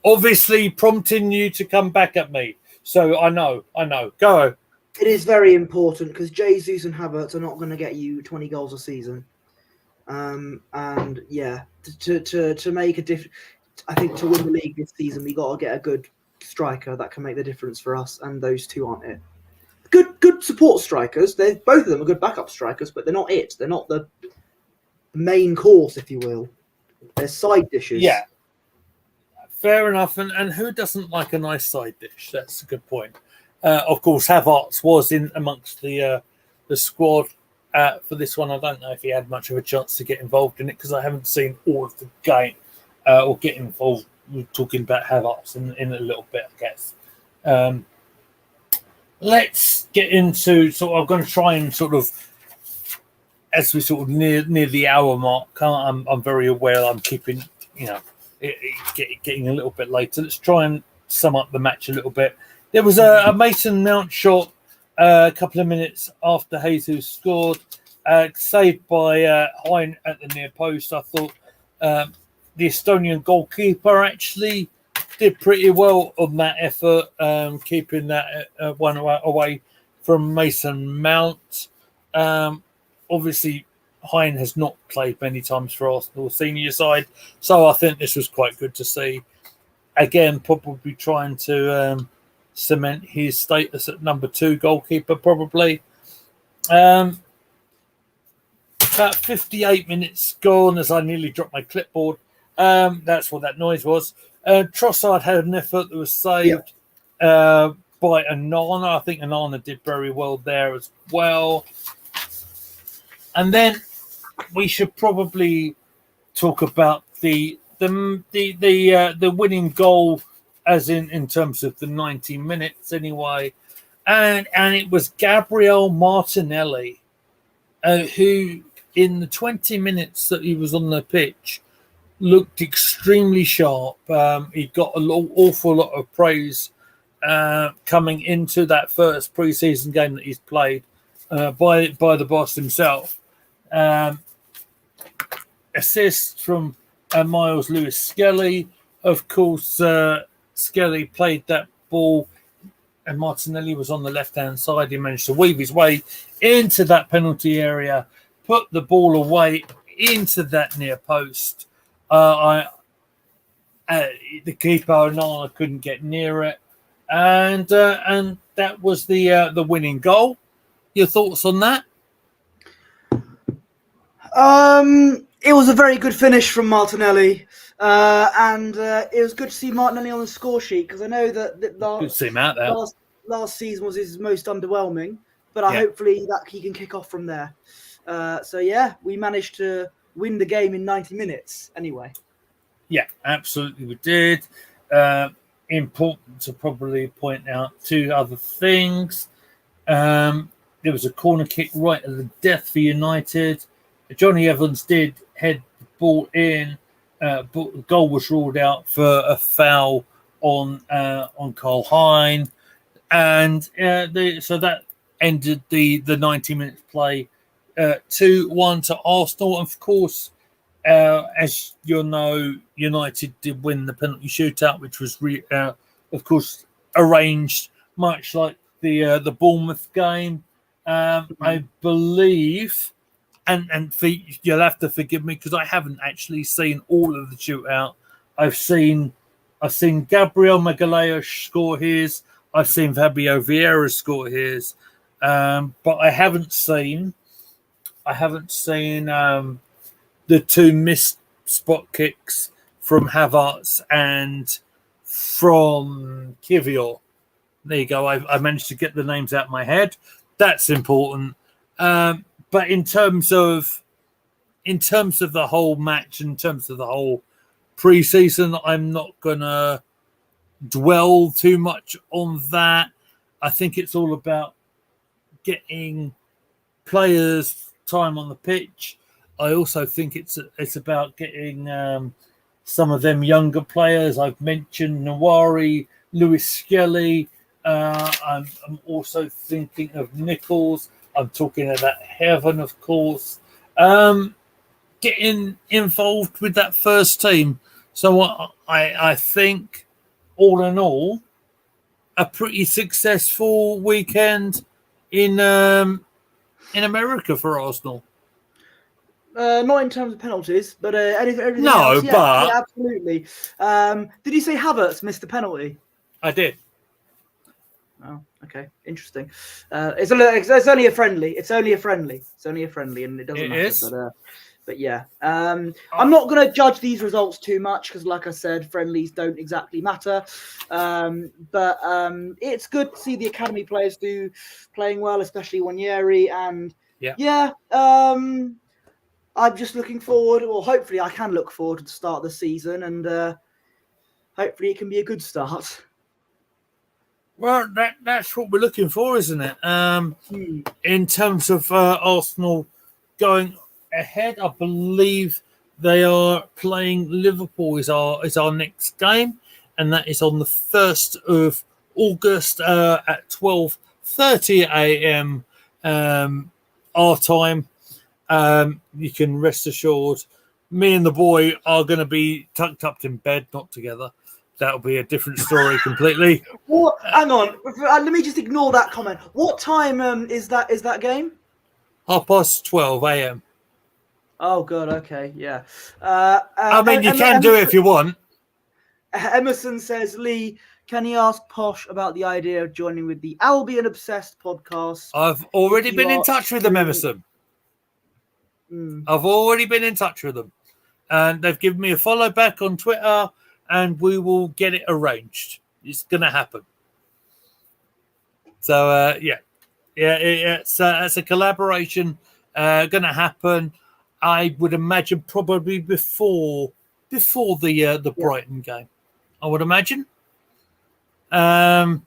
Speaker 2: Obviously, prompting you to come back at me. So I know. Go.
Speaker 1: It is very important because Jesus and Havertz are not going to get you 20 goals a season. And yeah, to make a difference, I think to win the league this season, we got to get a good striker that can make the difference for us, and those two aren't it. Good support strikers. Both of them are good backup strikers, but they're not it. They're not the main course, if you will. They're side dishes.
Speaker 2: Yeah. Fair enough, and who doesn't like a nice side dish? That's a good point. Of course, Havertz was in amongst the squad for this one. I don't know if he had much of a chance to get involved in it because I haven't seen all of the game or get involved. We're talking about Havertz in a little bit, I guess. Let's get into I'm going to try and sort of, as we sort of near the hour mark. I'm very aware I'm keeping getting a little bit later. Let's try and sum up the match a little bit. There was a Mason Mount shot a couple of minutes after Jesus scored, saved by Hein at the near post. I thought the Estonian goalkeeper actually did pretty well on that effort, keeping that one away from Mason Mount. Obviously, Hein has not played many times for Arsenal senior side, so I think this was quite good to see. Again, probably trying to cement his status at number 2 goalkeeper, probably. About 58 minutes gone as I nearly dropped my clipboard. That's what that noise was. Trossard had an effort that was saved by Onana. I think Onana did very well there as well. And then we should probably talk about the winning goal, as in terms of the 90 minutes anyway, and it was Gabriel Martinelli, who in the 20 minutes that he was on the pitch looked extremely sharp. He got an awful lot of praise coming into that first pre-season game that he's played by the boss himself. Assists from Miles Lewis-Skelly. Of course, Skelly played that ball and Martinelli was on the left-hand side. He managed to weave his way into that penalty area, put the ball away into that near post. The keeper, Onana, couldn't get near it. And that was the winning goal. Your thoughts on that?
Speaker 1: It was a very good finish from Martinelli, and it was good to see Martinelli on the score sheet because I know that
Speaker 2: good to see him out there.
Speaker 1: Last season was his most underwhelming, but hopefully that he can kick off from there. So yeah, we managed to win the game in 90 minutes anyway.
Speaker 2: Yeah, absolutely we did. Important to probably point out 2 other things. There was a corner kick right at the death for United. Johnny Evans did head the ball in, but the goal was ruled out for a foul on Karl Hein, and so that ended the 90 minutes play 2-1 to Arsenal. And of course, as you know, United did win the penalty shootout, which was of course arranged much like the Bournemouth game. I believe. And you'll have to forgive me because I haven't actually seen all of the shootout. I've seen Gabriel Magalhaes score his. I've seen Fabio Vieira score his, but I haven't seen the 2 missed spot kicks from Havertz and from Kivior. There you go. I managed to get the names out of my head. That's important. But in terms of the whole match, in terms of the whole pre-season, I'm not gonna dwell too much on that. I think it's all about getting players time on the pitch. I also think it's about getting some of them younger players. I've mentioned Nawari, Lewis Skelly. I'm also thinking of Nichols. I'm talking about Heaven, of course. Getting involved with that first team. So I think, all in all, a pretty successful weekend in America for Arsenal.
Speaker 1: Not in terms of penalties, but everything
Speaker 2: No,
Speaker 1: else.
Speaker 2: but
Speaker 1: Yeah, absolutely. Did you say Havertz missed the penalty?
Speaker 2: I did.
Speaker 1: Oh, okay, interesting. It's only a friendly. It's only a friendly, and it doesn't matter. But yeah, I'm not going to judge these results too much because, like I said, friendlies don't exactly matter. But it's good to see the academy players playing well, especially Wanyeri. And I'm just looking forward, or hopefully I can look forward to the start of the season, and hopefully it can be a good start.
Speaker 2: Well, that's what we're looking for, isn't it? In terms of Arsenal going ahead, I believe they are playing Liverpool is our next game, and that is on the 1st of August at 12:30 a.m. Our time. You can rest assured, me and the boy are going to be tucked up in bed, not together. That'll be a different story completely.
Speaker 1: What? Hang on. Let me just ignore that comment. What time is that game?
Speaker 2: 12:30 a.m.
Speaker 1: Oh, God. Okay. Yeah.
Speaker 2: I mean, you can do it if you want.
Speaker 1: Emerson says, Lee, can you ask Posh about the idea of joining with the Albion Obsessed podcast?
Speaker 2: I've already been in touch with them, Emerson. I've already been in touch with them. And they've given me a follow back on Twitter, and we will get it arranged. It's going to happen. So, it's a collaboration going to happen. I would imagine probably before the Brighton game. I would imagine. And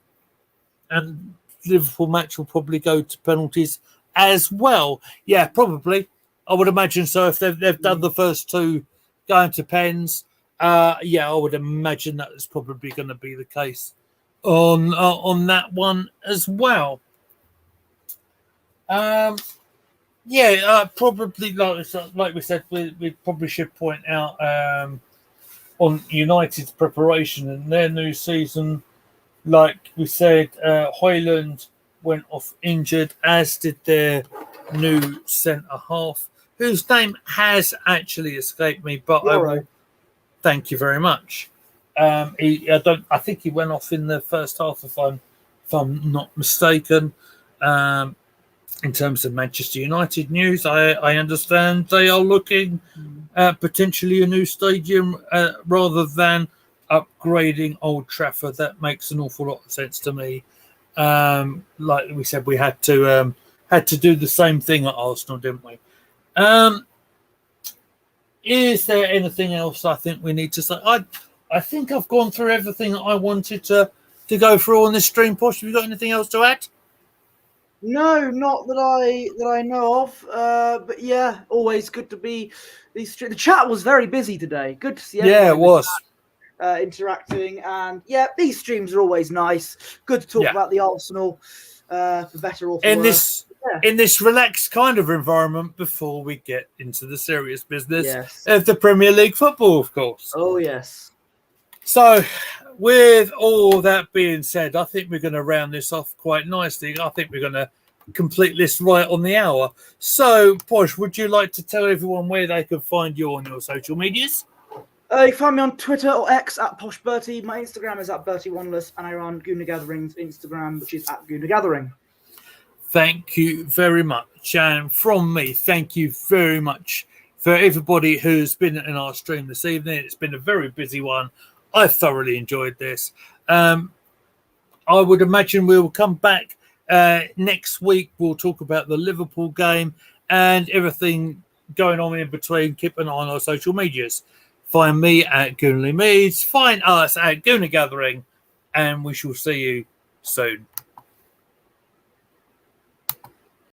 Speaker 2: Liverpool match will probably go to penalties as well. Yeah, probably. I would imagine so. If they've done the first two going to pens, I would imagine that is probably going to be the case on that one as well. Probably like we said, we probably should point out on United's preparation and their new season. Like we said, Højlund went off injured, as did their new centre half, whose name has actually escaped me, but I will thank you very much. I think he went off in the first half, if I'm not mistaken. In terms of Manchester United news, I understand they are looking at potentially a new stadium rather than upgrading Old Trafford. That makes an awful lot of sense to me. Like we said, we had to do the same thing at Arsenal, didn't we? Is there anything else I think we need to say? I think I've gone through everything that I wanted to go through on this stream. Posh, have you got anything else to add?
Speaker 1: No, not that I know of. But yeah, always good to be. The chat was very busy today. Good to see everyone.
Speaker 2: Yeah, it was.
Speaker 1: Interacting, and these streams are always nice. Good to talk about the Arsenal, for better or for worse.
Speaker 2: In this relaxed kind of environment before we get into the serious business of the Premier League football, of course.
Speaker 1: Oh, yes.
Speaker 2: So, with all that being said, I think we're going to round this off quite nicely. I think we're going to complete this right on the hour. So, Posh, would you like to tell everyone where they can find you on your social medias?
Speaker 1: You can find me on Twitter or X at Posh Bertie. My Instagram is at Bertie Wanderless, and I run Gooner Gathering's Instagram, which is at Gooner Gathering.
Speaker 2: Thank you very much. And from me, thank you very much for everybody who's been in our stream this evening. It's been a very busy one. I thoroughly enjoyed this. I would imagine we will come back next week. We'll talk about the Liverpool game and everything going on in between. Keep an eye on our social medias. Find me at Goonly Meads. Find us at Gooner Gathering. And we shall see you soon.